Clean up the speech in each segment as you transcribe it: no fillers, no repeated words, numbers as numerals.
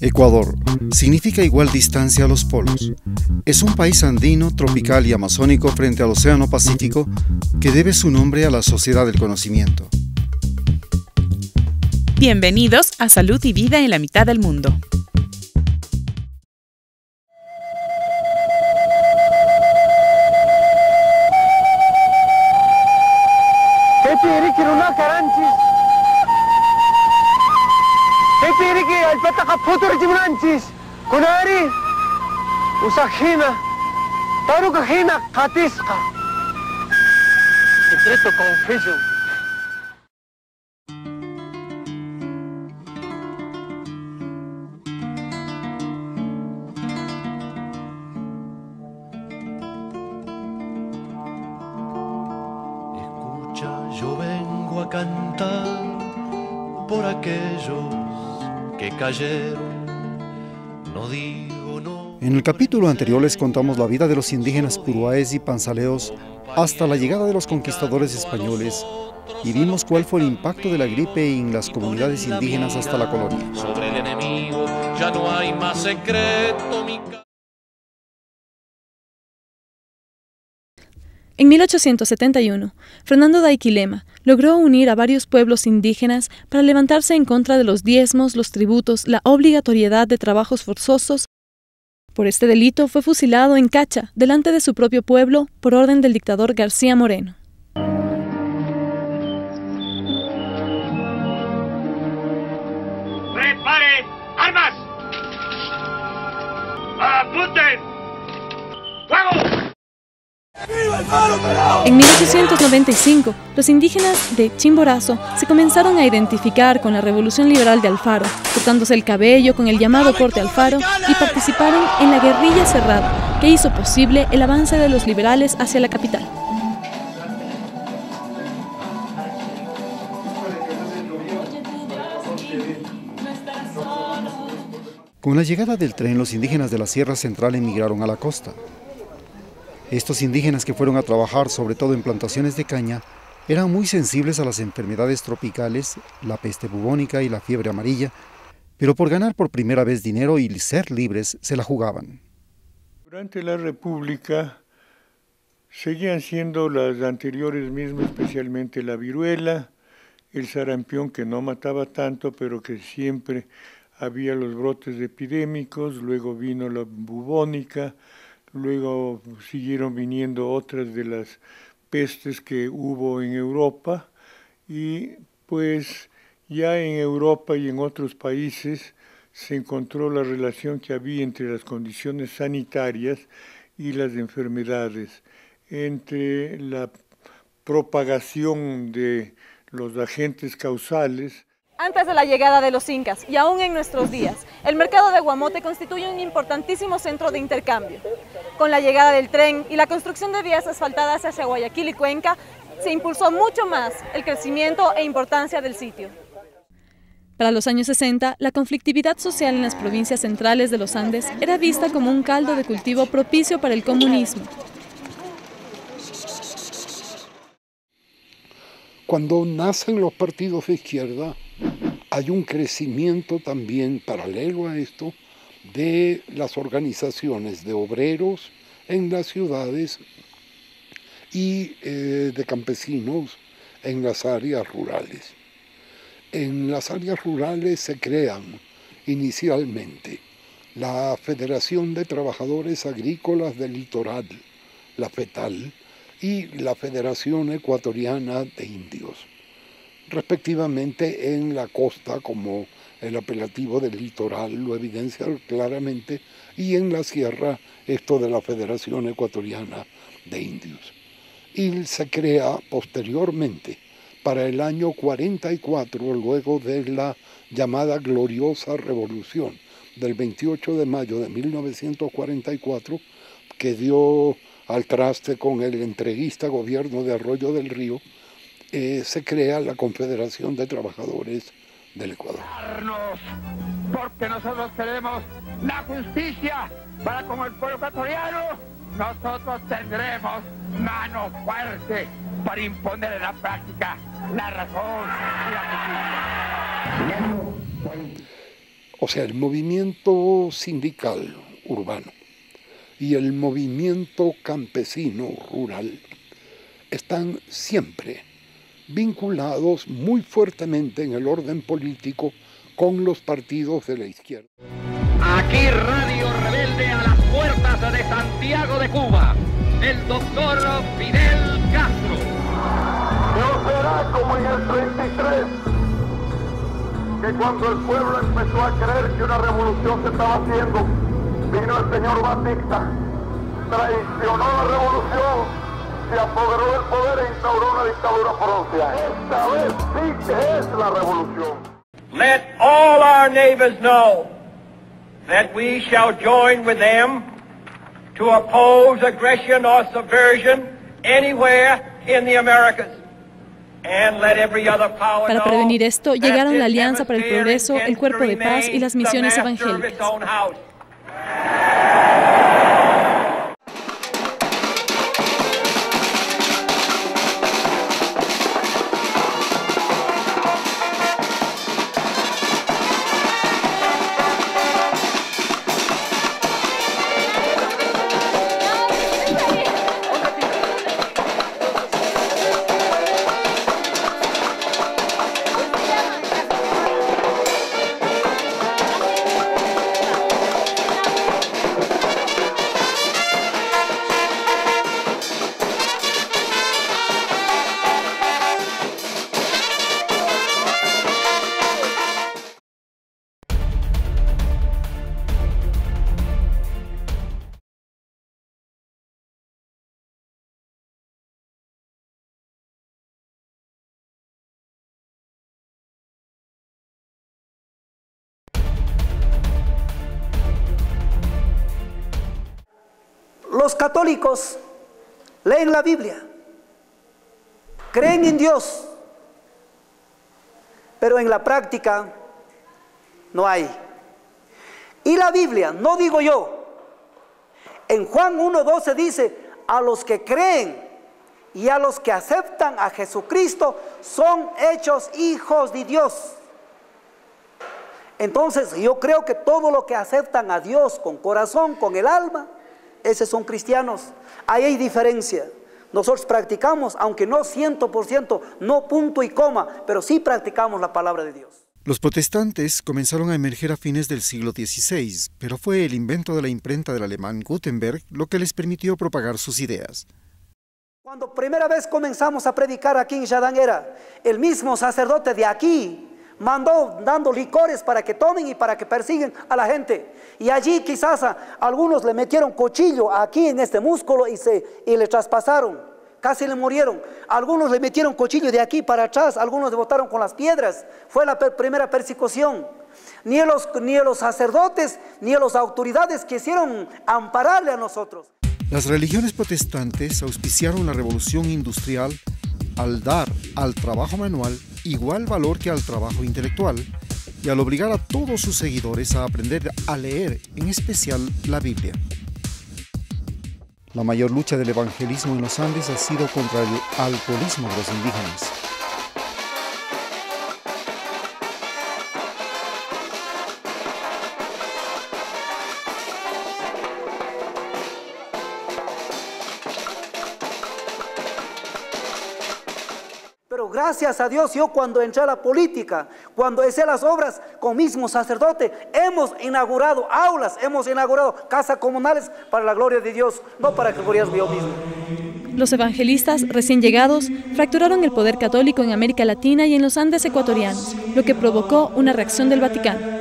Ecuador significa igual distancia a los polos. Es un país andino, tropical y amazónico frente al Océano Pacífico que debe su nombre a la Sociedad del Conocimiento. Bienvenidos a Salud y Vida en la Mitad del Mundo. Secreto confession. Escucha, yo vengo a cantar por aquellos que cayeron. No digo no. En el capítulo anterior les contamos la vida de los indígenas puruáes y panzaleos hasta la llegada de los conquistadores españoles y vimos cuál fue el impacto de la gripe en las comunidades indígenas hasta la colonia. Sobre el enemigo ya no hay más secreto. En 1871, Fernando Daiquilema logró unir a varios pueblos indígenas para levantarse en contra de los diezmos, los tributos, la obligatoriedad de trabajos forzosos. Por este delito fue fusilado en Cacha, delante de su propio pueblo, por orden del dictador García Moreno. ¡Preparen armas! ¡Apunten! ¡Fuego! En 1895, los indígenas de Chimborazo se comenzaron a identificar con la Revolución Liberal de Alfaro, cortándose el cabello con el llamado Corte Alfaro y participaron en la guerrilla cerrada, que hizo posible el avance de los liberales hacia la capital. Con la llegada del tren, los indígenas de la Sierra Central emigraron a la costa. Estos indígenas que fueron a trabajar sobre todo en plantaciones de caña eran muy sensibles a las enfermedades tropicales, la peste bubónica y la fiebre amarilla, pero por ganar por primera vez dinero y ser libres se la jugaban. Durante la República seguían siendo las anteriores mismas, especialmente la viruela, el sarampión, que no mataba tanto, pero que siempre había los brotes epidémicos, luego vino la bubónica. Luego siguieron viniendo otras de las pestes que hubo en Europa y pues ya en Europa y en otros países se encontró la relación que había entre las condiciones sanitarias y las enfermedades, entre la propagación de los agentes causales. Antes de la llegada de los incas y aún en nuestros días, el mercado de Guamote constituye un importantísimo centro de intercambio. Con la llegada del tren y la construcción de vías asfaltadas hacia Guayaquil y Cuenca, se impulsó mucho más el crecimiento e importancia del sitio. Para los años 60, la conflictividad social en las provincias centrales de los Andes era vista como un caldo de cultivo propicio para el comunismo. Cuando nacen los partidos de izquierda, hay un crecimiento también paralelo a esto de las organizaciones de obreros en las ciudades y de campesinos en las áreas rurales. En las áreas rurales se crean inicialmente la Federación de Trabajadores Agrícolas del Litoral, la FETAL, y la Federación Ecuatoriana de Indios, respectivamente en la costa, como el apelativo del litoral lo evidencia claramente, y en la sierra esto de la Federación Ecuatoriana de Indios. Y se crea posteriormente, para el año 44, luego de la llamada gloriosa revolución del 28 de mayo de 1944, que dio al traste con el entreguista gobierno de Arroyo del Río, se crea la Confederación de Trabajadores del Ecuador. Porque nosotros queremos la justicia para con el pueblo ecuatoriano. Nosotros tendremos mano fuerte para imponer en la práctica la razón y la justicia. O sea, el movimiento sindical urbano y el movimiento campesino rural están siempre vinculados muy fuertemente en el orden político con los partidos de la izquierda. Aquí Radio Rebelde a las puertas de Santiago de Cuba, el doctor Fidel Castro. No será como en el 33, que cuando el pueblo empezó a creer que una revolución se estaba haciendo, vino el señor Batista, traicionó la revolución, se apoderó del poder e instauró una dictadura por 11 años. Esta vez sí que es la revolución. Let all our neighbors know that we shall join with them to oppose aggression or subversion anywhere in the Americas. And let every other power Para prevenir esto, llegaron la Alianza para el Progreso, el Cuerpo de Paz y las misiones evangélicas. Los católicos leen la Biblia, creen en Dios, pero en la práctica no hay. Y la Biblia, no digo yo, en Juan 1:12 dice, a los que creen y a los que aceptan a Jesucristo son hechos hijos de Dios. Entonces yo creo que todo lo que aceptan a Dios con corazón, con el alma, esos son cristianos. Ahí hay diferencia. Nosotros practicamos, aunque no 100%, no punto y coma, pero sí practicamos la palabra de Dios. Los protestantes comenzaron a emerger a fines del siglo XVI, pero fue el invento de la imprenta del alemán Gutenberg lo que les permitió propagar sus ideas. Cuando primera vez comenzamos a predicar aquí en Yadanguera, el mismo sacerdote de aquí mandó dando licores para que tomen y para que persiguen a la gente. Y allí quizás a algunos le metieron cuchillo aquí en este músculo y le traspasaron. Casi le murieron. Algunos le metieron cuchillo de aquí para atrás, algunos le botaron con las piedras. Fue la primera persecución. Ni los sacerdotes ni las autoridades quisieron ampararle a nosotros. Las religiones protestantes auspiciaron la revolución industrial al dar al trabajo manual igual valor que al trabajo intelectual y al obligar a todos sus seguidores a aprender a leer, en especial la Biblia. La mayor lucha del evangelismo en los Andes ha sido contra el alcoholismo de los indígenas. Pero gracias a Dios, yo cuando entré a la política, cuando hice las obras con mismo sacerdote, hemos inaugurado aulas, hemos inaugurado casas comunales para la gloria de Dios, no para que glorias yo mismo. Los evangelistas recién llegados fracturaron el poder católico en América Latina y en los Andes ecuatorianos, lo que provocó una reacción del Vaticano.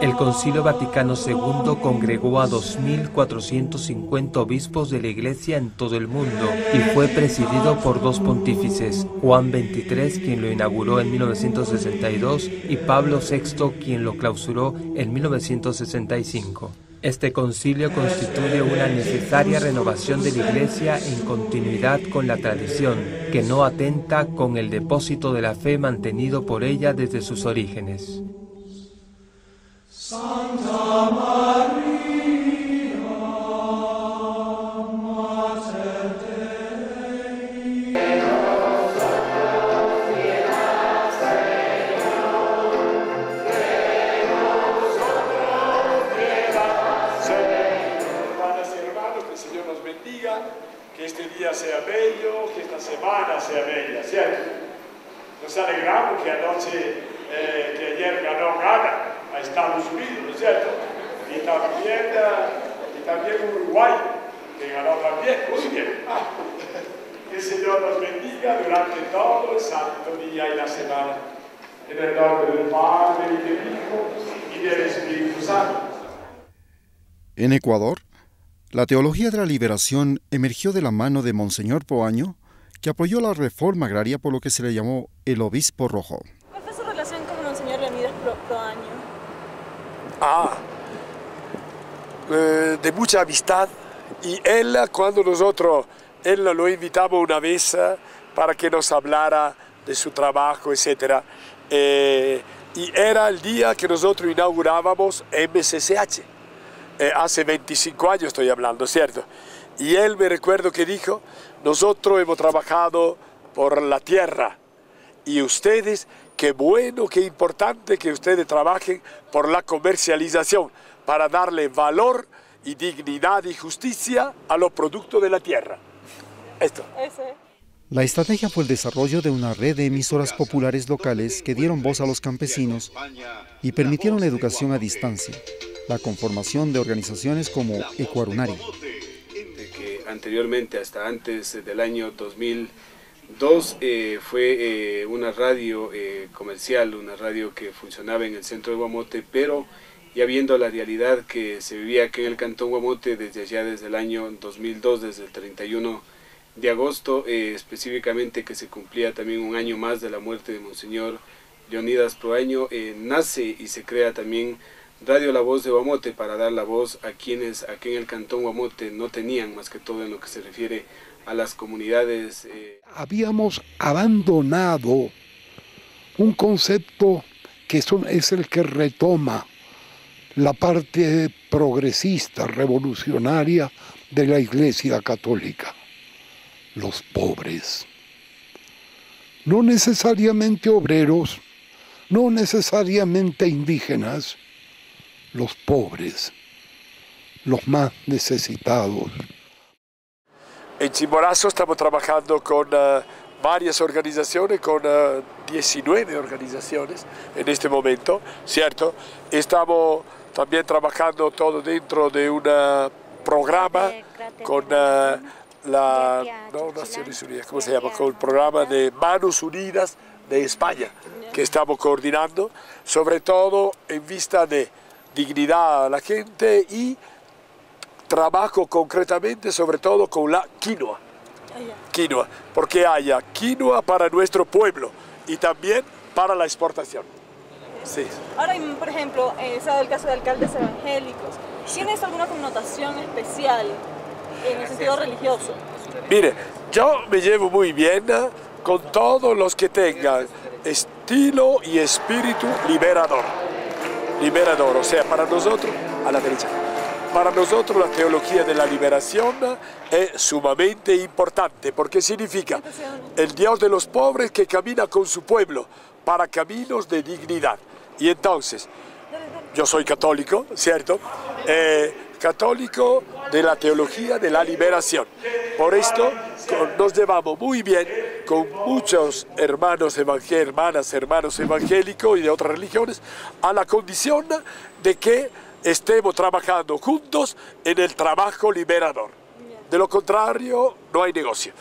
El Concilio Vaticano II congregó a 2.450 obispos de la Iglesia en todo el mundo y fue presidido por dos pontífices, Juan XXIII, quien lo inauguró en 1962, y Pablo VI, quien lo clausuró en 1965. Este concilio constituye una necesaria renovación de la Iglesia en continuidad con la tradición, que no atenta con el depósito de la fe mantenido por ella desde sus orígenes. Santa María. Señor nos bendiga, que este día sea bello, que esta semana sea bella, ¿cierto? Nos alegramos que anoche, que ayer ganó Ghana a Estados Unidos, ¿no es cierto? Y también Uruguay, que ganó también, muy bien. Que el Señor nos bendiga durante todo el santo día y la semana. En el nombre del Padre, y del Hijo, y del Espíritu Santo. En Ecuador, la teología de la liberación emergió de la mano de Monseñor Proaño, que apoyó la reforma agraria por lo que se le llamó el Obispo Rojo. ¿Cuál fue su relación con Monseñor Leonidas Proaño? De mucha amistad, y él, cuando él lo invitamos una vez para que nos hablara de su trabajo, etc. Y era el día que nosotros inaugurábamos MCCH, hace 25 años estoy hablando, ¿cierto? Y él me recuerdo que dijo, nosotros hemos trabajado por la tierra, y ustedes, qué bueno, qué importante que ustedes trabajen por la comercialización, para darle valor y dignidad y justicia a los productos de la tierra. Esto. La estrategia fue el desarrollo de una red de emisoras populares locales que dieron voz a los campesinos y permitieron la educación a distancia, la conformación de organizaciones como Ecuarunari. Que anteriormente, hasta antes del año 2002, fue una radio comercial, una radio que funcionaba en el centro de Guamote, pero ya viendo la realidad que se vivía aquí en el Cantón Guamote desde el año 2002, desde el 31 de agosto, específicamente que se cumplía también un año más de la muerte de Monseñor Leonidas Proaño, nace y se crea también Radio La Voz de Guamote para dar la voz a quienes aquí en el Cantón Guamote no tenían, más que todo en lo que se refiere a las comunidades. Habíamos abandonado un concepto que es el que retoma la parte progresista, revolucionaria de la Iglesia Católica. Los pobres. No necesariamente obreros, no necesariamente indígenas, los pobres, los más necesitados. En Chimborazo estamos trabajando con varias organizaciones, con 19 organizaciones en este momento, ¿cierto? Estamos también trabajando todo dentro de un programa con Naciones Unidas, ¿cómo se llama? Con el programa de Manos Unidas de España, que estamos coordinando, sobre todo en vista de dignidad a la gente y trabajo concretamente sobre todo con la quinoa. Quinoa, porque haya quinoa para nuestro pueblo y también para la exportación. Sí. Ahora, por ejemplo, se ha dado el caso de alcaldes evangélicos. ¿Tiene alguna connotación especial en el sentido religioso? Mire, yo me llevo muy bien con todos los que tengan estilo y espíritu liberador. Liberador, o sea, para nosotros, a la derecha. Para nosotros la teología de la liberación es sumamente importante, porque significa el Dios de los pobres que camina con su pueblo para caminos de dignidad. Y entonces, yo soy católico, ¿cierto? Católico de la teología de la liberación. Por esto nos llevamos muy bien con muchos hermanos evangélicos y de otras religiones, a la condición de que estemos trabajando juntos en el trabajo liberador. De lo contrario, no hay negocio.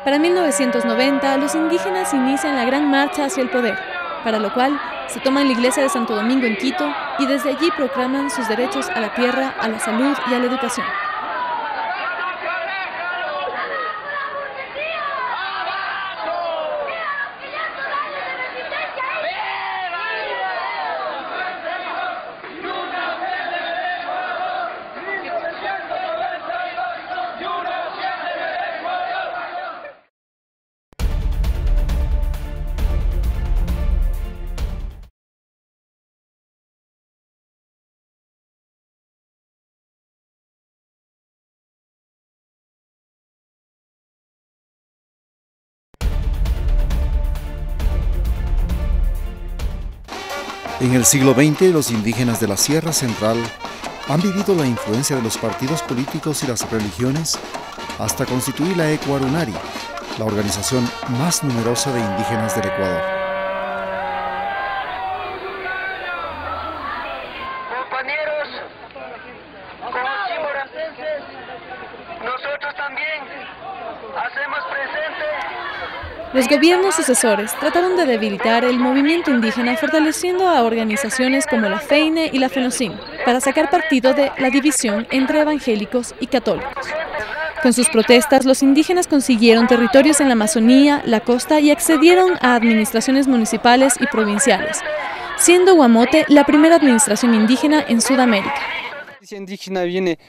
Para 1990, los indígenas inician la gran marcha hacia el poder, para lo cual se toman la iglesia de Santo Domingo en Quito y desde allí proclaman sus derechos a la tierra, a la salud y a la educación. En el siglo XX, los indígenas de la Sierra Central han vivido la influencia de los partidos políticos y las religiones hasta constituir la Ecuarunari, la organización más numerosa de indígenas del Ecuador. Compañeros, como chimboracenses, nosotros también hacemos presente. Los gobiernos sucesores trataron de debilitar el movimiento indígena fortaleciendo a organizaciones como la FEINE y la FENOCIN para sacar partido de la división entre evangélicos y católicos. Con sus protestas, los indígenas consiguieron territorios en la Amazonía, la costa y accedieron a administraciones municipales y provinciales, siendo Guamote la primera administración indígena en Sudamérica. La justicia indígena viene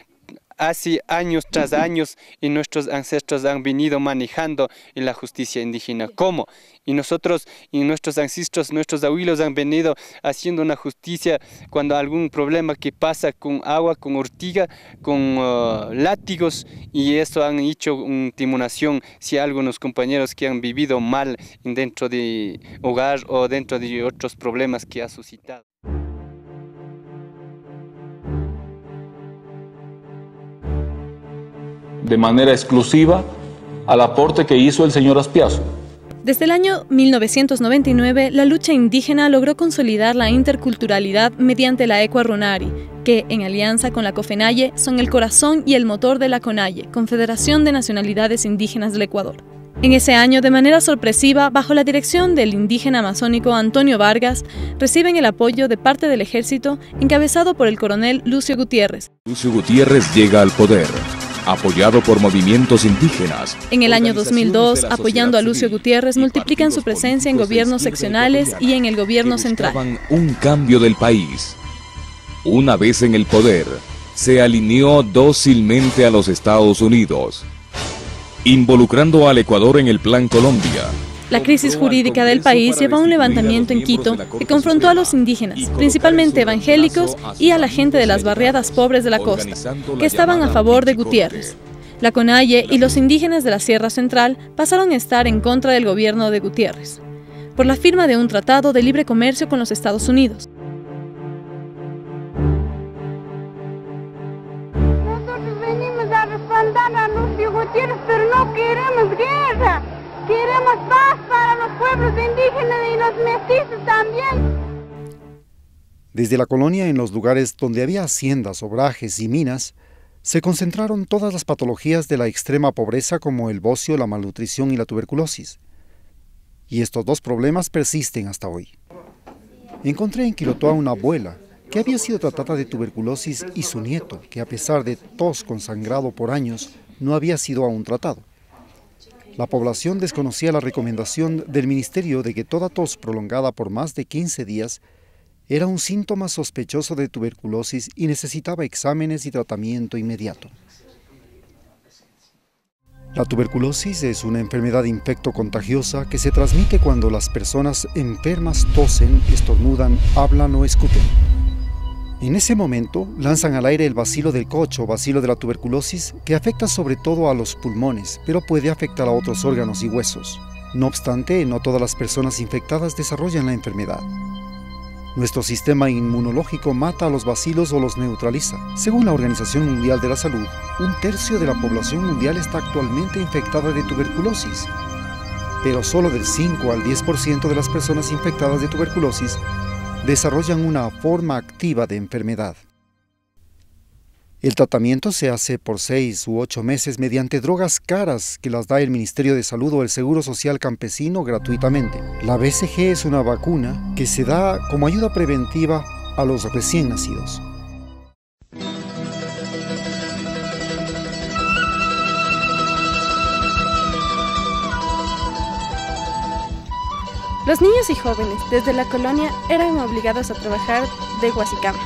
hace años tras años y nuestros ancestros han venido manejando en la justicia indígena. ¿Cómo? Y nosotros y nuestros ancestros, nuestros abuelos han venido haciendo una justicia cuando algún problema que pasa con agua, con ortiga, con látigos, y eso han hecho una timonación si algunos compañeros que han vivido mal dentro de hogar o dentro de otros problemas que ha suscitado. De manera exclusiva al aporte que hizo el señor Aspiazu. Desde el año 1999, la lucha indígena logró consolidar la interculturalidad mediante la Ecuarunari, que, en alianza con la COFENALLE, son el corazón y el motor de la CONALLE, Confederación de Nacionalidades Indígenas del Ecuador. En ese año, de manera sorpresiva, bajo la dirección del indígena amazónico Antonio Vargas, reciben el apoyo de parte del ejército, encabezado por el coronel Lucio Gutiérrez. Lucio Gutiérrez llega al poder, apoyado por movimientos indígenas. En el año 2002, apoyando a Lucio Gutiérrez, multiplican su presencia en gobiernos seccionales y en el gobierno central. Un cambio del país. Una vez en el poder, se alineó dócilmente a los Estados Unidos, involucrando al Ecuador en el Plan Colombia. La crisis jurídica del país llevó a un levantamiento en Quito que confrontó a los indígenas, principalmente evangélicos, y a la gente de las barriadas pobres de la costa, que estaban a favor de Gutiérrez. La CONALLE y los indígenas de la Sierra Central pasaron a estar en contra del gobierno de Gutiérrez, por la firma de un tratado de libre comercio con los Estados Unidos. Nosotros venimos a respaldar a Lucio Gutiérrez, pero no queremos guerra. Queremos paz para los pueblos indígenas y los mestizos también. Desde la colonia, en los lugares donde había haciendas, obrajes y minas, se concentraron todas las patologías de la extrema pobreza como el bocio, la malnutrición y la tuberculosis. Y estos dos problemas persisten hasta hoy. Encontré en Quilotoa una abuela que había sido tratada de tuberculosis y su nieto, que a pesar de tos con sangrado por años, no había sido aún tratado. La población desconocía la recomendación del ministerio de que toda tos prolongada por más de 15 días era un síntoma sospechoso de tuberculosis y necesitaba exámenes y tratamiento inmediato. La tuberculosis es una enfermedad infecto-contagiosa que se transmite cuando las personas enfermas tosen, estornudan, hablan o escupen. En ese momento, lanzan al aire el bacilo del cocho o bacilo de la tuberculosis, que afecta sobre todo a los pulmones, pero puede afectar a otros órganos y huesos. No obstante, no todas las personas infectadas desarrollan la enfermedad. Nuestro sistema inmunológico mata a los bacilos o los neutraliza. Según la Organización Mundial de la Salud, 1/3 de la población mundial está actualmente infectada de tuberculosis, pero solo del 5 al 10% de las personas infectadas de tuberculosis desarrollan una forma activa de enfermedad. El tratamiento se hace por 6 u 8 meses mediante drogas caras que las da el Ministerio de Salud o el Seguro Social Campesino gratuitamente. La BCG es una vacuna que se da como ayuda preventiva a los recién nacidos. Los niños y jóvenes desde la colonia eran obligados a trabajar de huasicama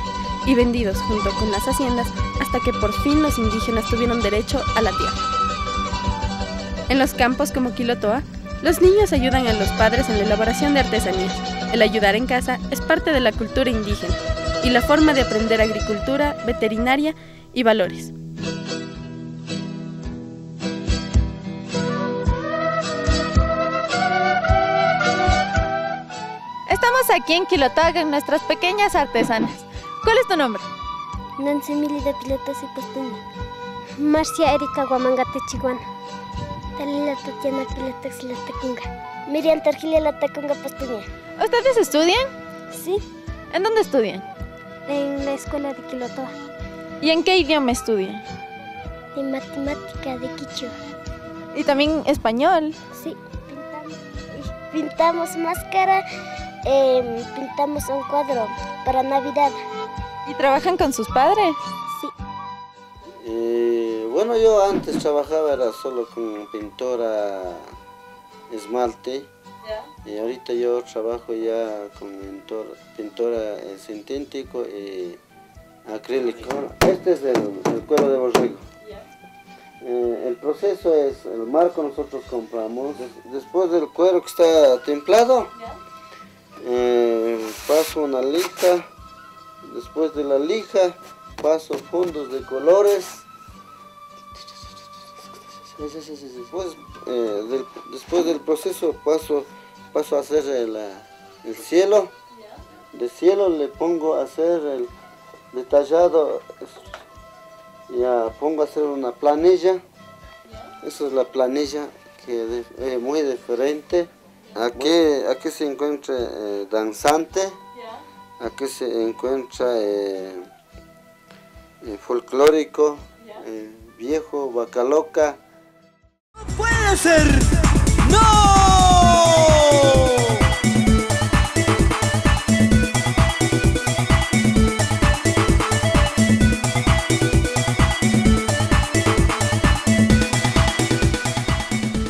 y vendidos junto con las haciendas hasta que por fin los indígenas tuvieron derecho a la tierra. En los campos como Quilotoa, los niños ayudan a los padres en la elaboración de artesanías. El ayudar en casa es parte de la cultura indígena y la forma de aprender agricultura, veterinaria y valores. Estamos aquí en Quilotoa con nuestras pequeñas artesanas. ¿Cuál es tu nombre? Nancy Mili de Pilotos y Pastuña. Marcia Erika Guamangate Chihuana. Talila Tatiana Pilotos y La Tacunga. Miriam Targilia La Tacunga Pastuña. ¿Ustedes estudian? Sí. ¿En dónde estudian? En la escuela de Quilotoa. ¿Y en qué idioma estudian? De matemática de Quichua. ¿Y también español? Sí, pintamos máscara, pintamos un cuadro para Navidad. ¿Y trabajan con sus padres? Sí. Bueno, yo antes trabajaba era solo con pintora esmalte. Y ahorita yo trabajo ya con pintora sintético y acrílico. Este es el cuero de borrego. El proceso es, el marco nosotros compramos, después del cuero que está templado, paso una lija, después de la lija paso fondos de colores, después del proceso paso a hacer el cielo, de cielo le pongo a hacer el detallado. Ya pongo a hacer una planilla. Esa es la planilla que es muy diferente. Aquí se encuentra danzante, aquí se encuentra folclórico, viejo, vaca loca. ¡No puede ser! ¡No!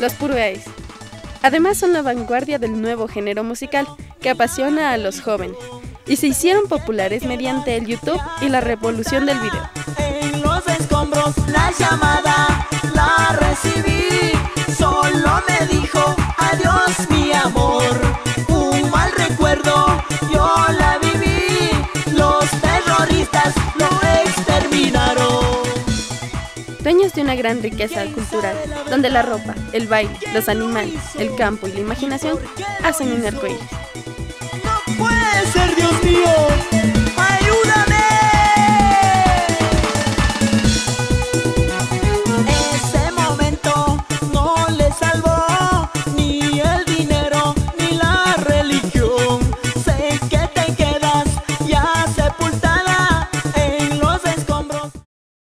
Los Puruáis. Además son la vanguardia del nuevo género musical que apasiona a los jóvenes y se hicieron populares mediante el YouTube y la revolución del video. En los escombros la llamada la recibí, solo me dijo adiós mi amor, un mal recuerdo yo la viví, los terroristas lo exterminaron. Dueños de una gran riqueza cultural, donde la ropa, el baile, los animales, el campo y la imaginación hacen un arcoíris. ¡No puede ser, Dios mío!